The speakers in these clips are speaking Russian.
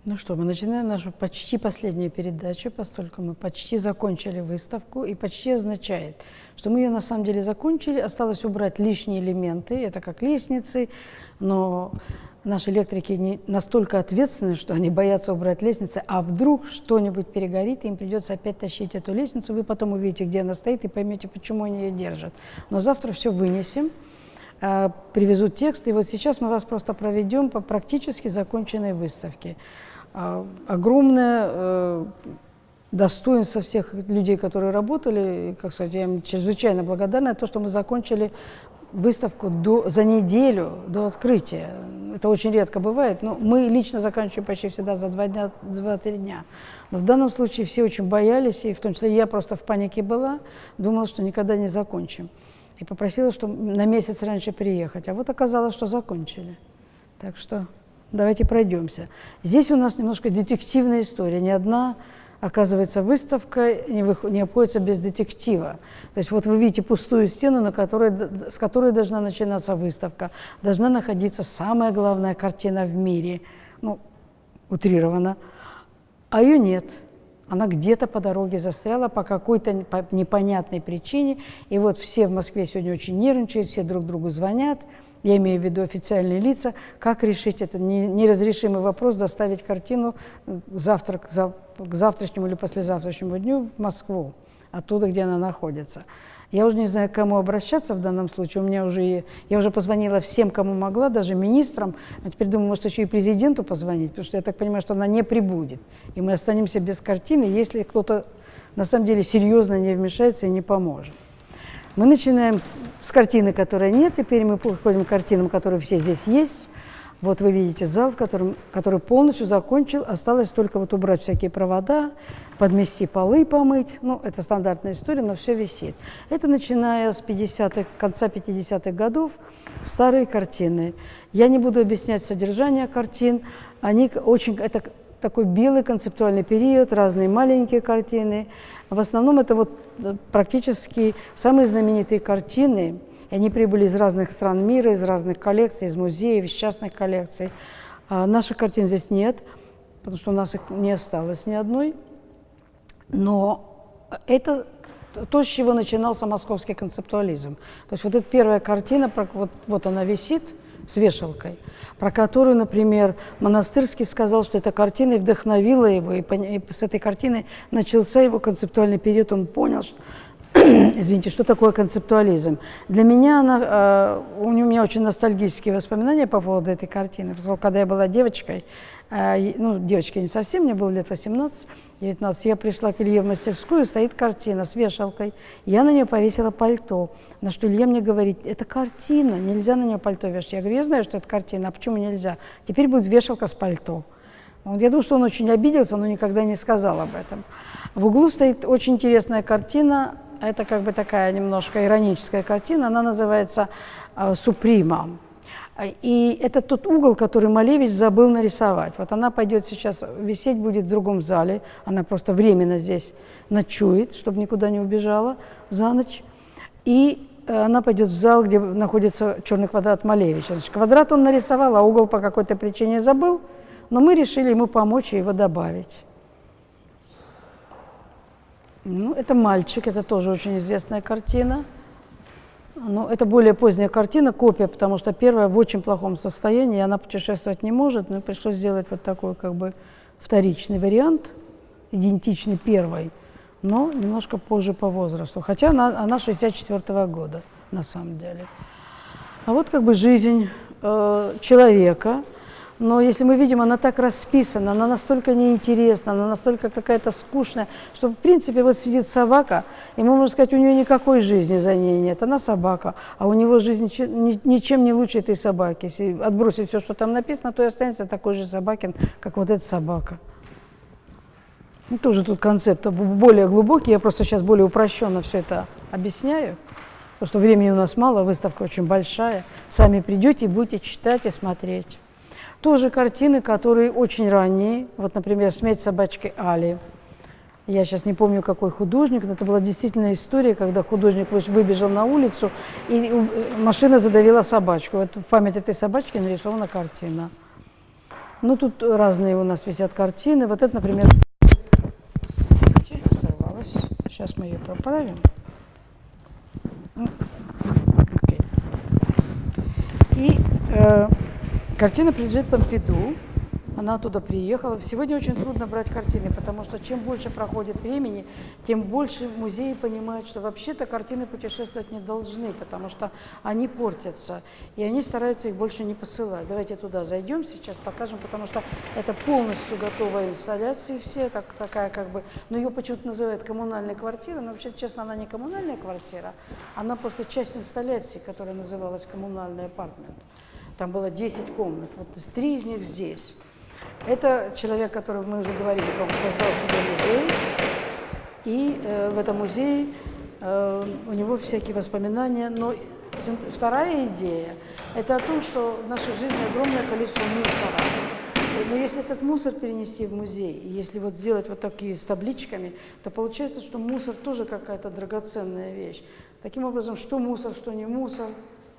Ну что, мы начинаем нашу почти последнюю передачу, поскольку мы почти закончили выставку, и почти означает, что мы ее на самом деле закончили, осталось убрать лишние элементы, это как лестницы, но наши электрики не настолько ответственны, что они боятся убрать лестницы, а вдруг что-нибудь перегорит, и им придется опять тащить эту лестницу, вы потом увидите, где она стоит, и поймете, почему они ее держат. Но завтра все вынесем, привезут текст, и вот сейчас мы вас просто проведем по практически законченной выставке. Огромное достоинство всех людей, которые работали, как сказать, я им чрезвычайно благодарна, то, что мы закончили выставку за неделю до открытия. Это очень редко бывает, но мы лично заканчиваем почти всегда за 2-3 дня. Но в данном случае все очень боялись, и в том числе я просто в панике была, думала, что никогда не закончим. И попросила, что на месяц раньше приехать. А вот оказалось, что закончили. Так что давайте пройдемся. Здесь у нас немножко детективная история. Ни одна, оказывается, выставка не обходится без детектива. То есть вот вы видите пустую стену, с которой должна начинаться выставка. Должна находиться самая главная картина в мире. Ну, утрированно. А ее нет. Она где-то по дороге застряла по какой-то непонятной причине. И вот все в Москве сегодня очень нервничают, все друг другу звонят. Я имею в виду официальные лица. Как решить это неразрешимый вопрос, доставить картину к завтрашнему или послезавтрашнему дню в Москву, оттуда, где она находится. Я уже не знаю, к кому обращаться в данном случае. Я уже позвонила всем, кому могла, даже министрам. А теперь думаю, может, еще и президенту позвонить, потому что я так понимаю, что она не прибудет. И мы останемся без картины, если кто-то на самом деле серьезно не вмешается и не поможет. Мы начинаем с картины, которой нет, теперь мы переходим к картинам, которые все здесь есть. Вот вы видите зал, который полностью закончил, осталось только вот убрать всякие провода, подмести полы, помыть. Ну, это стандартная история, но все висит. Это начиная с конца 50-х годов, старые картины. Я не буду объяснять содержание картин, это такой белый концептуальный период, разные маленькие картины. В основном это вот практически самые знаменитые картины. Они прибыли из разных стран мира, из разных коллекций, из музеев, из частных коллекций. Наших картин здесь нет, потому что у нас их не осталось ни одной. Но это то, с чего начинался московский концептуализм. То есть вот эта первая картина, вот она висит с вешалкой, про которую, например, Монастырский сказал, что эта картина вдохновила его, и с этой картины начался его концептуальный период, он понял, что извините, что такое концептуализм? Для меня у меня очень ностальгические воспоминания по поводу этой картины. Потому что когда я была девочкой, девочкой не совсем, мне было лет 18-19, я пришла к Илье в мастерскую, стоит картина с вешалкой. Я на нее повесила пальто. На что Илья мне говорит, это картина, нельзя на нее пальто вешать. Я говорю, я знаю, что это картина, а почему нельзя? Теперь будет вешалка с пальто. Я думаю, что он очень обиделся, но никогда не сказал об этом. В углу стоит очень интересная картина. Это как бы такая немножко ироническая картина, она называется «Суприма». И это тот угол, который Малевич забыл нарисовать. Вот она пойдет сейчас, висеть будет в другом зале, она просто временно здесь ночует, чтобы никуда не убежала за ночь. И она пойдет в зал, где находится черный квадрат Малевича. Значит, квадрат он нарисовал, а угол по какой-то причине забыл, но мы решили ему помочь и его добавить. Ну, это «Мальчик», это тоже очень известная картина. Это более поздняя картина, копия, потому что первая в очень плохом состоянии, она путешествовать не может, но пришлось сделать вот такой как бы вторичный вариант, идентичный первой, но немножко позже по возрасту, хотя она 64-го года на самом деле. А вот как бы жизнь человека. Но если мы видим, она так расписана, она настолько неинтересна, она настолько какая-то скучная, что, в принципе, вот сидит собака, и мы можем сказать, у нее никакой жизни за ней нет, она собака, а у него жизнь ничем не лучше этой собаки. Если отбросить все, что там написано, то и останется такой же собакин, как вот эта собака. Тоже тут концепт более глубокий, я просто сейчас более упрощенно все это объясняю, потому что времени у нас мало, выставка очень большая. Сами придете и будете читать и смотреть. Тоже картины, которые очень ранние. Вот, например, «Смерть собачки Али». Я сейчас не помню, какой художник, но это была действительно история, когда художник выбежал на улицу, и машина задавила собачку. Вот в память этой собачки нарисована картина. Ну, тут разные у нас висят картины. Вот это, например, сорвалась. Сейчас мы ее поправим. Окей. И картина принадлежит Помпиду. Она оттуда приехала. Сегодня очень трудно брать картины, потому что чем больше проходит времени, тем больше музеи понимают, что вообще-то картины путешествовать не должны, потому что они портятся, и они стараются их больше не посылать. Давайте туда зайдем сейчас, покажем, потому что это полностью готовая инсталляция, все такая как бы, но ее почему-то называют коммунальной квартирой, но вообще, честно, она не коммунальная квартира, она просто часть инсталляции, которая называлась коммунальный апартмент. Там было 10 комнат, вот 3 из них здесь. Это человек, который, мы уже говорили, он создал себе музей, и в этом музее у него всякие воспоминания. Но вторая идея – это о том, что в нашей жизни огромное количество мусора. Но если этот мусор перенести в музей, и если вот сделать вот такие с табличками, то получается, что мусор тоже какая-то драгоценная вещь. Таким образом, что мусор, что не мусор,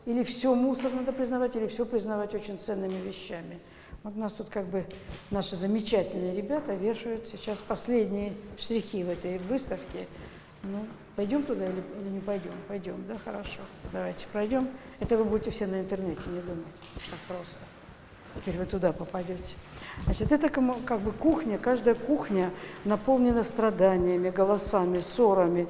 или все мусор надо признавать, или все признавать очень ценными вещами. Вот у нас тут как бы наши замечательные ребята вешают сейчас последние штрихи в этой выставке. Ну, пойдем туда или не пойдем? Пойдем, да, хорошо. Давайте пройдем. Это вы будете все на интернете, не думайте, так просто. Теперь вы туда попадете. Значит, это как бы кухня, каждая кухня наполнена страданиями, голосами, ссорами,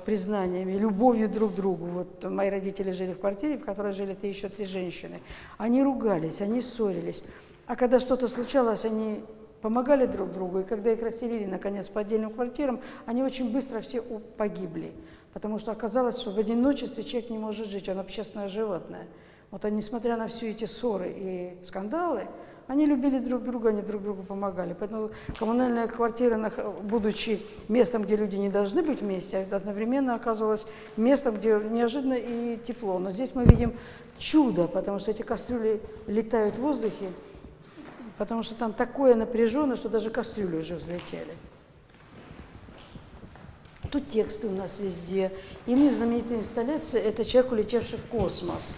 признаниями, любовью друг к другу. Вот мои родители жили в квартире, в которой жили еще 3 женщины. Они ругались, они ссорились. А когда что-то случалось, они помогали друг другу. И когда их расселили, наконец, по отдельным квартирам, они очень быстро все погибли. Потому что оказалось, что в одиночестве человек не может жить, он общественное животное. Вот они, несмотря на все эти ссоры и скандалы, они любили друг друга, они друг другу помогали. Поэтому коммунальная квартира, будучи местом, где люди не должны быть вместе, одновременно оказывалась местом, где неожиданно и тепло. Но здесь мы видим чудо, потому что эти кастрюли летают в воздухе, потому что там такое напряженное, что даже кастрюли уже взлетели. Тут тексты у нас везде. И знаменитая инсталляция – это человек, улетевший в космос.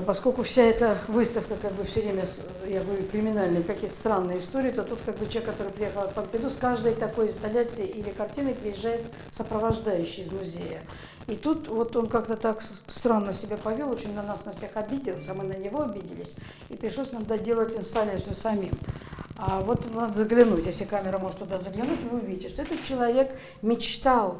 Поскольку вся эта выставка как бы все время, я говорю, криминальные, какие-то странные истории, то тут как бы человек, который приехал от Помпиду, с каждой такой инсталляции или картиной приезжает сопровождающий из музея. И тут вот он как-то так странно себя повел, очень на нас на всех обиделся, мы на него обиделись, и пришлось нам доделать инсталляцию самим. А вот надо заглянуть, если камера может туда заглянуть, вы увидите, что этот человек мечтал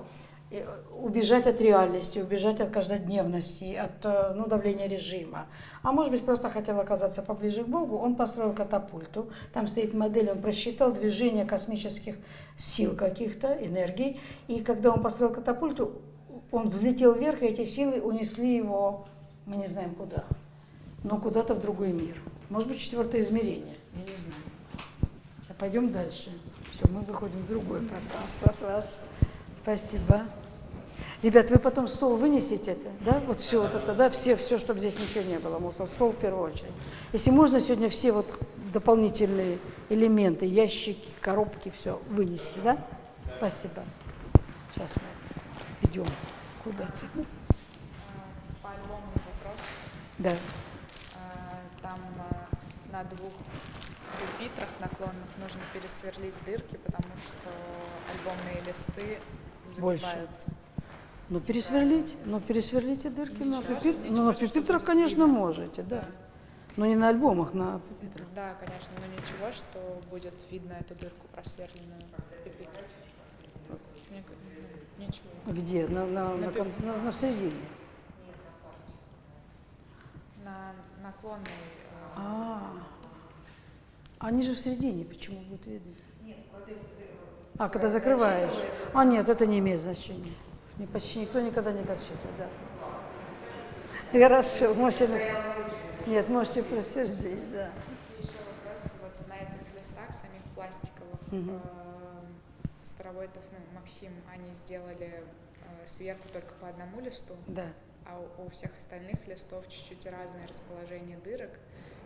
убежать от реальности, убежать от каждодневности, от давления режима. А может быть, просто хотел оказаться поближе к Богу. Он построил катапульту, там стоит модель, он просчитал движение космических сил каких-то, энергий. И когда он построил катапульту, он взлетел вверх, и эти силы унесли его, мы не знаем куда, но куда-то в другой мир. Может быть, 4-е измерение, я не знаю. Пойдем дальше. Все, мы выходим в другое пространство от вас. Спасибо. Ребят, вы потом стол вынесете, да? Вот все вот это, да? Все, чтобы здесь ничего не было. Мусор, стол в первую очередь. Если можно, сегодня все вот дополнительные элементы, ящики, коробки, все вынести, да? Спасибо. Сейчас мы идем куда-то. По альбому вопрос. Да. Там на 2 пюпитрах наклонных нужно пересверлить дырки, потому что альбомные листы загибаются. Ну, пересверлите дырки на пюпитрах. Ну, на пюпитрах, конечно, можете, да. Но не на альбомах, на пюпитрах. Да, конечно, но ничего, что будет видно эту дырку просверленную в пюпитрах. Ничего. Где? На середине? На наклонной. Они же в середине, почему будет видно? Когда закрываешь. Нет, это не имеет значения. Почти никто никогда не досчитывает, да. Хорошо, можете... Нет, можете просверлить, да. Еще вопрос, вот на этих листах, самих пластиковых, Старовойтов, Максим, они сделали сверху только по одному листу, да. А у всех остальных листов чуть-чуть разное расположение дырок,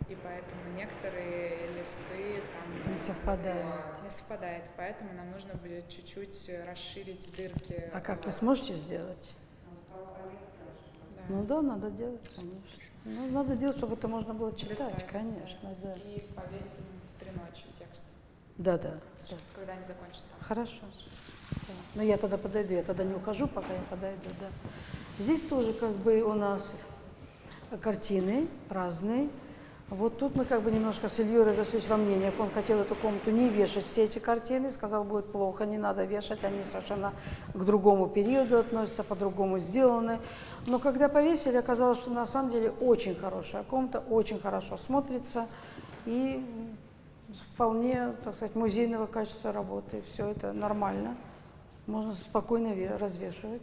и поэтому некоторые листы там не совпадают. Не совпадает, поэтому нам нужно будет чуть-чуть расширить дырки. А как вы сможете сделать? Да. Ну да, надо делать, конечно. Ну, надо делать, чтобы это можно было читать, листать, конечно, да. И повесим в 3 ночи текст, Да. когда они закончат там. Хорошо. Да. Но я тогда подойду, я тогда не ухожу, пока я подойду, да. Здесь тоже как бы у нас картины разные. Вот тут мы как бы немножко с Ильей разошлись во мнениях. Он хотел эту комнату не вешать, все эти картины, сказал, будет плохо, не надо вешать, они совершенно к другому периоду относятся, по-другому сделаны. Но когда повесили, оказалось, что на самом деле очень хорошая комната, очень хорошо смотрится и вполне, так сказать, музейного качества работы. Все это нормально, можно спокойно развешивать.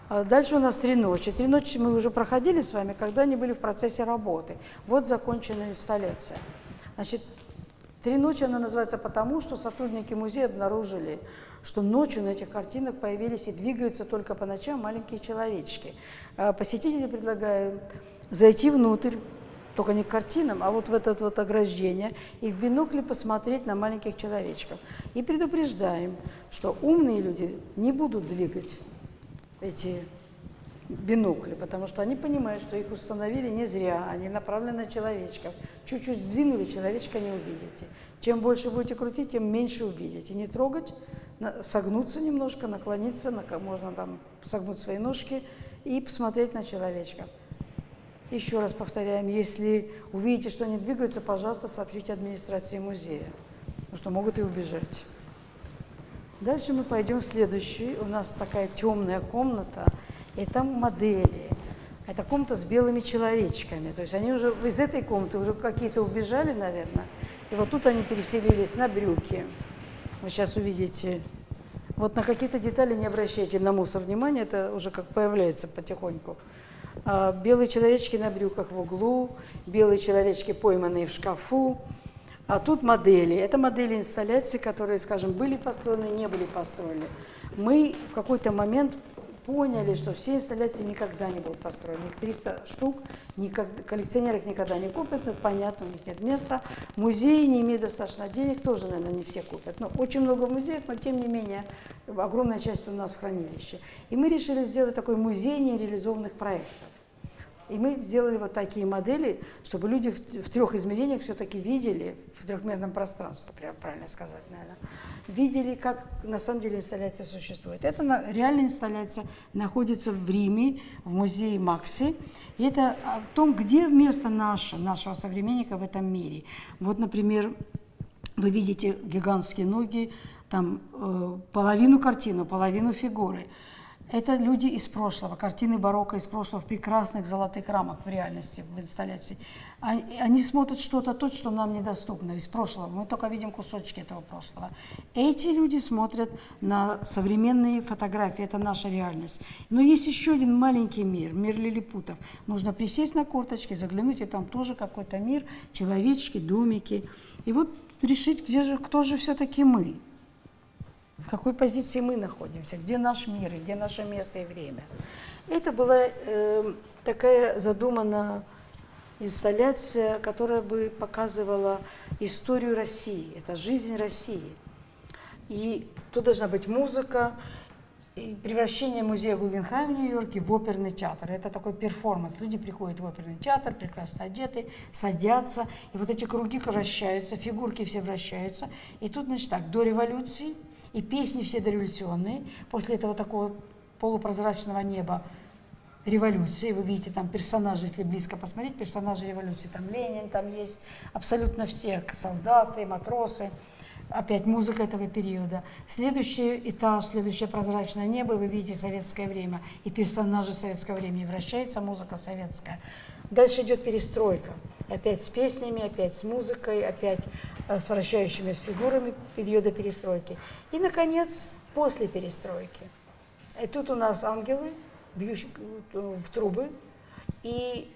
А дальше у нас 3 ночи. 3 ночи мы уже проходили с вами, когда они были в процессе работы. Вот законченная инсталляция. Значит, 3 ночи она называется потому, что сотрудники музея обнаружили, что ночью на этих картинах появились и двигаются только по ночам маленькие человечки. Посетители предлагают зайти внутрь, только не к картинам, а вот в это вот ограждение, и в бинокле посмотреть на маленьких человечков. И предупреждаем, что умные люди не будут двигать эти бинокли, потому что они понимают, что их установили не зря, они направлены на человечков. Чуть-чуть сдвинули, человечка не увидите. Чем больше будете крутить, тем меньше увидите. Не трогать, согнуться немножко, наклониться, можно там согнуть свои ножки и посмотреть на человечка. Еще раз повторяем, если увидите, что они двигаются, пожалуйста, сообщите администрации музея, потому что могут и убежать. Дальше мы пойдем в следующий. У нас такая темная комната, и там модели. Это комната с белыми человечками. То есть они уже из этой комнаты уже какие-то убежали, наверное. И вот тут они переселились на брюки. Вы сейчас увидите. Вот на какие-то детали не обращайте на мусор внимания, это уже как появляется потихоньку. Белые человечки на брюках в углу, белые человечки, пойманные в шкафу. А тут модели. Это модели инсталляций, которые, скажем, были построены, не были построены. Мы в какой-то момент поняли, что все инсталляции никогда не будут построены. Их 300 штук, коллекционеры их никогда не купят, это понятно, у них нет места. Музеи, не имея достаточно денег, тоже, наверное, не все купят. Но очень много в музеях, но тем не менее, огромная часть у нас в хранилище. И мы решили сделать такой музей нереализованных проектов. И мы сделали вот такие модели, чтобы люди в 3 измерениях все-таки видели, в трехмерном пространстве, правильно сказать, наверное, видели, как на самом деле инсталляция существует. Это реальная инсталляция, находится в Риме, в музее Макси. И это о том, где место нашего современника в этом мире. Вот, например, вы видите гигантские ноги, там половину картину, половину фигуры. Это люди из прошлого, картины барокко из прошлого в прекрасных золотых рамах в реальности, в инсталляции. Они смотрят что-то, то, что нам недоступно из прошлого. Мы только видим кусочки этого прошлого. Эти люди смотрят на современные фотографии, это наша реальность. Но есть еще один маленький мир, мир лилипутов. Нужно присесть на корточки, заглянуть, и там тоже какой-то мир, человечки, домики. И вот решить, кто же все-таки мы. В какой позиции мы находимся, где наш мир, где наше место и время. Это была такая задумана инсталляция, которая бы показывала историю России, это жизнь России. И тут должна быть музыка, и превращение музея Гугенхайм в Нью-Йорке в оперный театр. Это такой перформанс. Люди приходят в оперный театр, прекрасно одеты, садятся, и вот эти круги вращаются, фигурки все вращаются. И тут, значит, так, до революции, и песни все дореволюционные. После этого такого полупрозрачного неба революции. Вы видите там персонажи, если близко посмотреть, персонажи революции. Там Ленин, там есть абсолютно все солдаты, матросы. Опять музыка этого периода. Следующий этаж, следующее прозрачное небо, вы видите советское время. И персонажи советского времени вращается, музыка советская. Дальше идет перестройка. Опять с песнями, опять с музыкой, опять с вращающими фигурами периода перестройки. И, наконец, после перестройки. И тут у нас ангелы, бьющие в трубы. И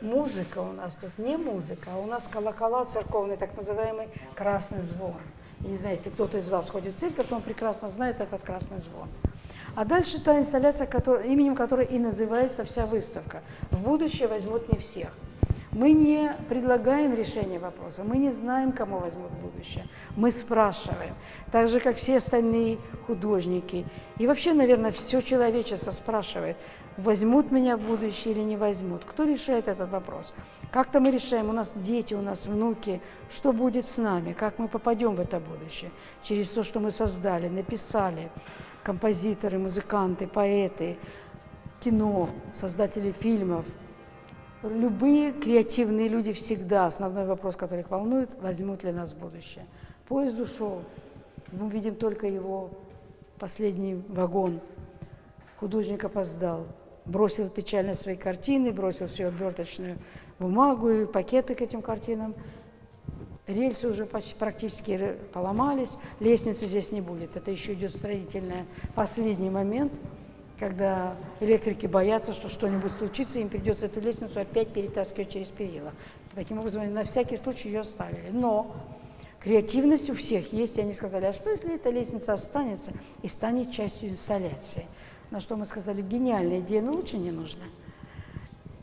музыка у нас тут не музыка, а у нас колокола церковный, так называемый красный звон. Я не знаю, если кто-то из вас ходит в церковь, то он прекрасно знает этот красный звон. А дальше та инсталляция, именем которой и называется вся выставка. В будущее возьмут не всех. Мы не предлагаем решение вопроса, мы не знаем, кому возьмут в будущее. Мы спрашиваем, так же, как все остальные художники. И вообще, наверное, все человечество спрашивает, возьмут меня в будущее или не возьмут. Кто решает этот вопрос? Как-то мы решаем, у нас дети, у нас внуки, что будет с нами, как мы попадем в это будущее. Через то, что мы создали, написали, композиторы, музыканты, поэты, кино, создатели фильмов. Любые креативные люди всегда, основной вопрос, который их волнует, возьмут ли нас в будущее. Поезд ушел, мы видим только его последний вагон. Художник опоздал, бросил печально свои картины, бросил всю оберточную бумагу и пакеты к этим картинам. Рельсы уже практически поломались, лестницы здесь не будет. Это еще идет строительный последний момент, когда электрики боятся, что что-нибудь случится, им придется эту лестницу опять перетаскивать через перила. Таким образом, они на всякий случай ее оставили. Но креативность у всех есть, и они сказали, а что, если эта лестница останется и станет частью инсталляции? На что мы сказали, гениальная идея, но лучше не нужно.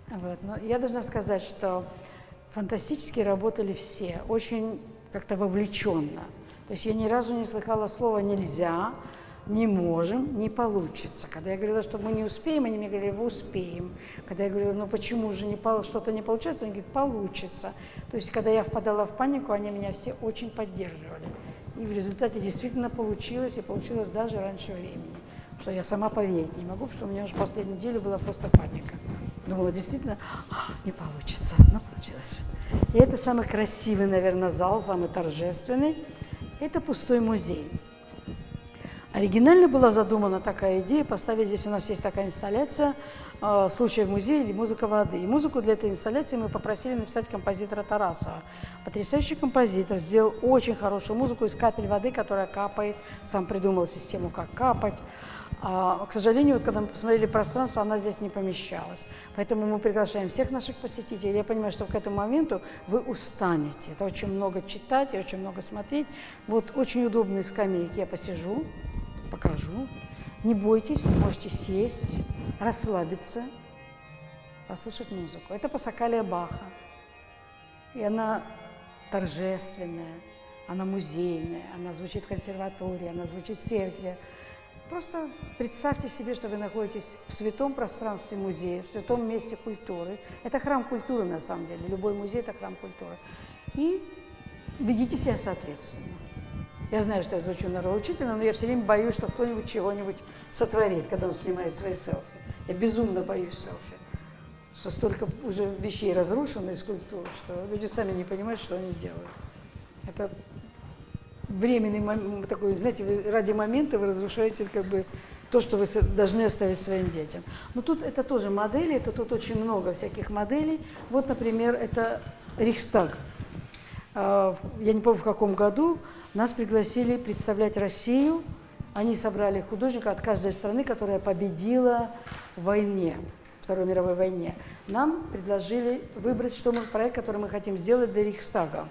Вот. Но я должна сказать, что фантастически работали все, очень как-то вовлеченно. То есть я ни разу не слыхала слова «нельзя», «не можем», «не получится». Когда я говорила, что мы не успеем, они мне говорили, вы успеем. Когда я говорила, ну почему же что-то не получается, они говорят, получится. То есть когда я впадала в панику, они меня все очень поддерживали. И в результате действительно получилось, и получилось даже раньше времени. Что я сама поверить не могу, потому что у меня уже последнюю неделю была просто паника. Думала, действительно, не получится, но получилось. И это самый красивый, наверное, зал, самый торжественный. Это пустой музей. Оригинально была задумана такая идея, поставить здесь, у нас есть такая инсталляция «Случай в музее» или «Музыка воды». И музыку для этой инсталляции мы попросили написать композитора Тарасова. Потрясающий композитор, сделал очень хорошую музыку из капель воды, которая капает, сам придумал систему, как капать. К сожалению, вот когда мы посмотрели пространство, она здесь не помещалась. Поэтому мы приглашаем всех наших посетителей. Я понимаю, что к этому моменту вы устанете. Это очень много читать и очень много смотреть. Вот очень удобные скамейки. Я посижу, покажу. Не бойтесь, можете сесть, расслабиться, послушать музыку. Это Пассакалия Баха. И она торжественная, она музейная, она звучит в консерватории, она звучит в церкви. Просто представьте себе, что вы находитесь в святом пространстве музея, в святом месте культуры. Это храм культуры, на самом деле. Любой музей – это храм культуры. И ведите себя соответственно. Я знаю, что я звучу нравоучительно, но я все время боюсь, что кто-нибудь чего-нибудь сотворит, когда он снимает свои селфи. Я безумно боюсь селфи. Что столько уже вещей разрушено из культуры, что люди сами не понимают, что они делают. Это временный такой, знаете, вы ради момента вы разрушаете как бы то, что вы должны оставить своим детям. Но тут это тоже модели, это тут очень много всяких моделей. Вот, например, это Рейхстаг. Я не помню, в каком году нас пригласили представлять Россию. Они собрали художника от каждой страны, которая победила в войне, Второй мировой войне. Нам предложили выбрать, проект, который мы хотим сделать для Рейхстага.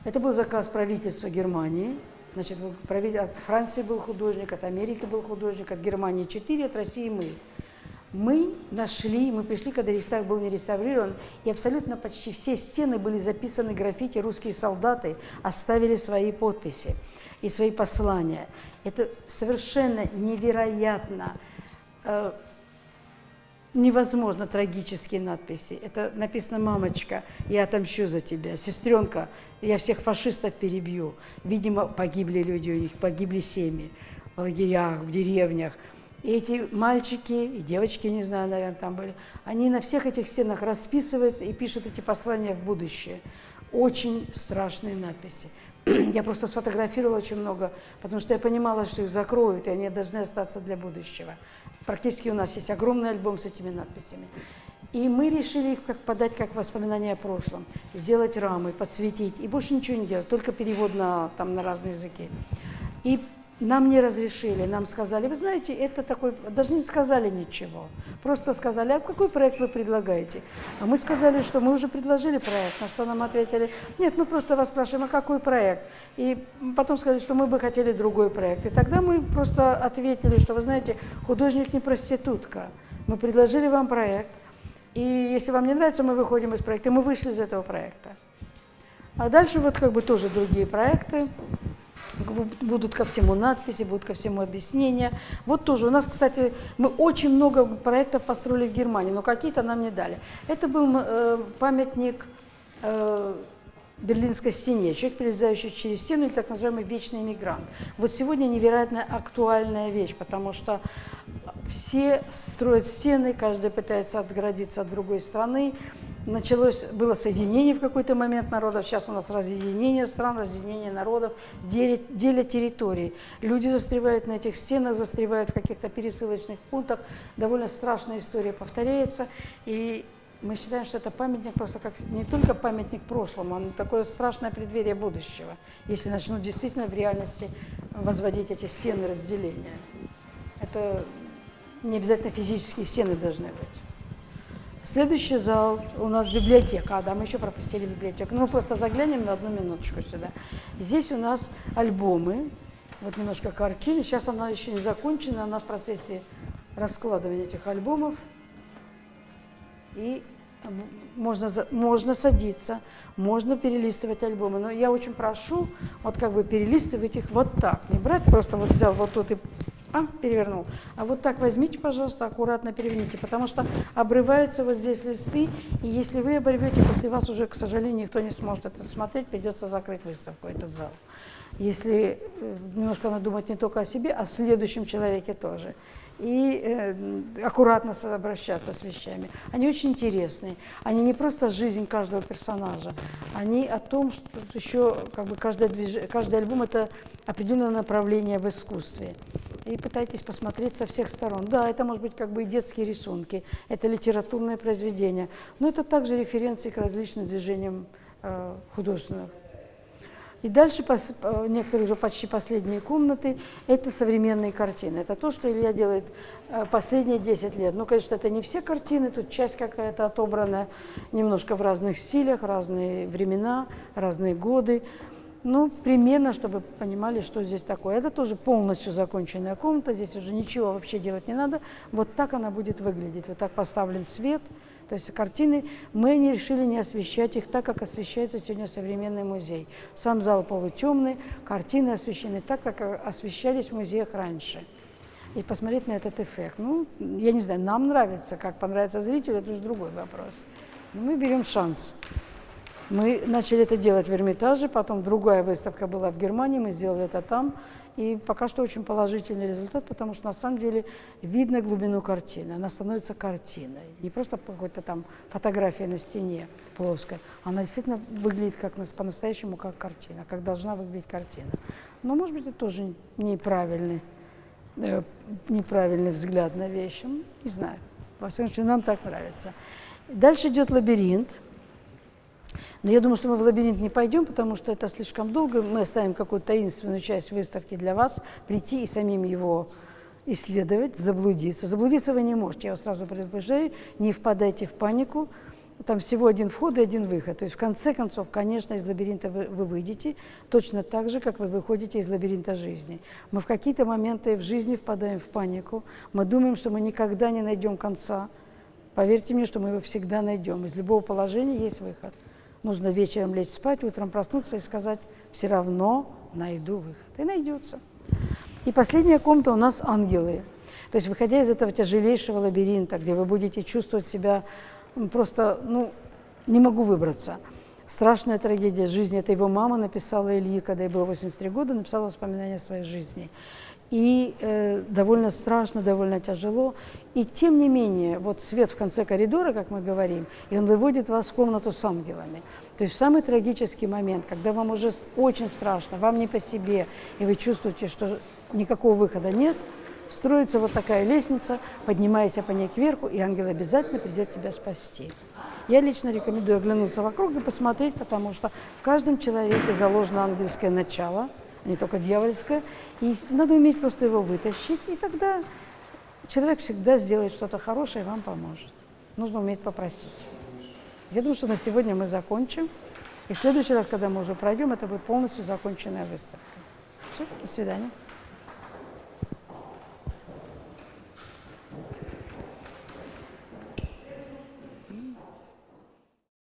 Это был заказ правительства Германии. Значит, от Франции был художник, от Америки был художник, от Германии 4, от России мы. Мы пришли, когда Рейхстаг был не реставрирован, и абсолютно почти все стены были записаны граффити, русские солдаты оставили свои подписи и свои послания. Это совершенно невероятно, невозможно трагические надписи. Это написано «Мамочка, я отомщу за тебя», «Сестренка, я всех фашистов перебью». Видимо, погибли люди, у них погибли семьи в лагерях, в деревнях. И эти мальчики и девочки, не знаю, наверное, там были, они на всех этих стенах расписываются и пишут эти послания в будущее. Очень страшные надписи. Я просто сфотографировала очень много, потому что я понимала, что их закроют, и они должны остаться для будущего. Практически у нас есть огромный альбом с этими надписями. И мы решили их подать как воспоминания о прошлом, сделать рамы, подсветить, и больше ничего не делать, только перевод на разные языки. И нам не разрешили, нам сказали, вы знаете, это такой, даже не сказали ничего, просто сказали, а какой проект вы предлагаете? А мы сказали, что мы уже предложили проект, на что нам ответили, нет, мы просто вас спрашиваем, а какой проект? И потом сказали, что мы бы хотели другой проект. И тогда мы просто ответили, что, вы знаете, художник не проститутка. Мы предложили вам проект, И если вам не нравится, мы выходим из проекта. Мы вышли из этого проекта. А дальше вот как бы тоже другие проекты. Будут ко всему надписи, будут ко всему объяснения. Вот тоже у нас, кстати, мы очень много проектов построили в Германии, но какие-то нам не дали. Это был памятник Берлинской стене, человек, перелезающий через стену, или так называемый вечный мигрант. Вот сегодня невероятно актуальная вещь, потому что все строят стены, каждый пытается отгородиться от другой страны. Было соединение в какой-то момент народов, сейчас у нас разъединение стран, разъединение народов, делят территории. Люди застревают на этих стенах, застревают в каких-то пересылочных пунктах, довольно страшная история повторяется, и мы считаем, что это памятник просто как не только памятник прошлому, а такое страшное преддверие будущего, если начнут действительно в реальности возводить эти стены разделения. Это не обязательно физические стены должны быть. Следующий зал у нас библиотека. Да, мы еще пропустили библиотеку. Ну, мы просто заглянем на одну минуточку сюда. Здесь у нас альбомы, вот немножко картины. Сейчас она еще не закончена, она в процессе раскладывания этих альбомов. И можно садиться, можно перелистывать альбомы. Но я очень прошу вот как бы перелистывать их вот так. Не брать, просто вот взял вот тут и перевернул. А вот так возьмите, пожалуйста, аккуратно переверните, потому что обрываются вот здесь листы, и если вы оборвете, после вас уже, к сожалению, никто не сможет это смотреть, придется закрыть выставку, этот зал. Если немножко надо думать не только о себе, а о следующем человеке тоже. И аккуратно обращаться с вещами. Они очень интересные. Они не просто жизнь каждого персонажа, они о том, что еще как бы каждый альбом – это определенное направление в искусстве. И пытайтесь посмотреть со всех сторон. Да, это может быть как бы и детские рисунки, это литературное произведение, но это также референции к различным движениям художественным. И дальше некоторые уже почти последние комнаты – это современные картины. Это то, что Илья делает последние 10 лет. Ну, конечно, это не все картины, тут часть какая-то отобрана немножко в разных стилях, разные времена, разные годы. Ну, примерно, чтобы понимали, что здесь такое. Это тоже полностью законченная комната, здесь уже ничего вообще делать не надо. Вот так она будет выглядеть, вот так поставлен свет. То есть картины, мы не решили не освещать их так, как освещается сегодня современный музей. Сам зал полутемный, картины освещены так, как освещались в музеях раньше. И посмотреть на этот эффект. Ну, я не знаю, нам нравится, как понравится зрителю, это уже другой вопрос. Но мы берем шанс. Мы начали это делать в Эрмитаже, потом другая выставка была в Германии, мы сделали это там. И пока что очень положительный результат, потому что на самом деле видно глубину картины. Она становится картиной. Не просто какой-то там фотография на стене плоская. Она действительно выглядит как по-настоящему как картина, как должна выглядеть картина. Но, может быть, это тоже неправильный взгляд на вещи. Не знаю. Во всяком случае, нам так нравится. Дальше идет лабиринт. Но я думаю, что мы в лабиринт не пойдем, потому что это слишком долго. Мы оставим какую-то таинственную часть выставки для вас, прийти и самим его исследовать, заблудиться. Заблудиться вы не можете, я вас сразу предупреждаю, не впадайте в панику. Там всего один вход и один выход. То есть в конце концов, конечно, из лабиринта вы выйдете точно так же, как вы выходите из лабиринта жизни. Мы в какие-то моменты в жизни впадаем в панику, мы думаем, что мы никогда не найдем конца. Поверьте мне, что мы его всегда найдем. Из любого положения есть выход. Нужно вечером лечь спать, утром проснуться и сказать, все равно найду выход. И найдется. И последняя комната у нас ангелы. То есть, выходя из этого тяжелейшего лабиринта, где вы будете чувствовать себя просто, не могу выбраться. Страшная трагедия жизни. Это его мама написала Ильи, когда ей было 83 года, написала воспоминания о своей жизни. И довольно страшно, довольно тяжело. И тем не менее, вот свет в конце коридора, как мы говорим, и он выводит вас в комнату с ангелами. То есть в самый трагический момент, когда вам уже очень страшно, вам не по себе, и вы чувствуете, что никакого выхода нет, строится вот такая лестница, поднимайся по ней кверху, и ангел обязательно придет тебя спасти. Я лично рекомендую оглянуться вокруг и посмотреть, потому что в каждом человеке заложено ангельское начало, не только дьявольское, и надо уметь просто его вытащить, и тогда человек всегда сделает что-то хорошее и вам поможет. Нужно уметь попросить. Я думаю, что на сегодня мы закончим, и в следующий раз, когда мы уже пройдем, это будет полностью законченная выставка. Все, до свидания.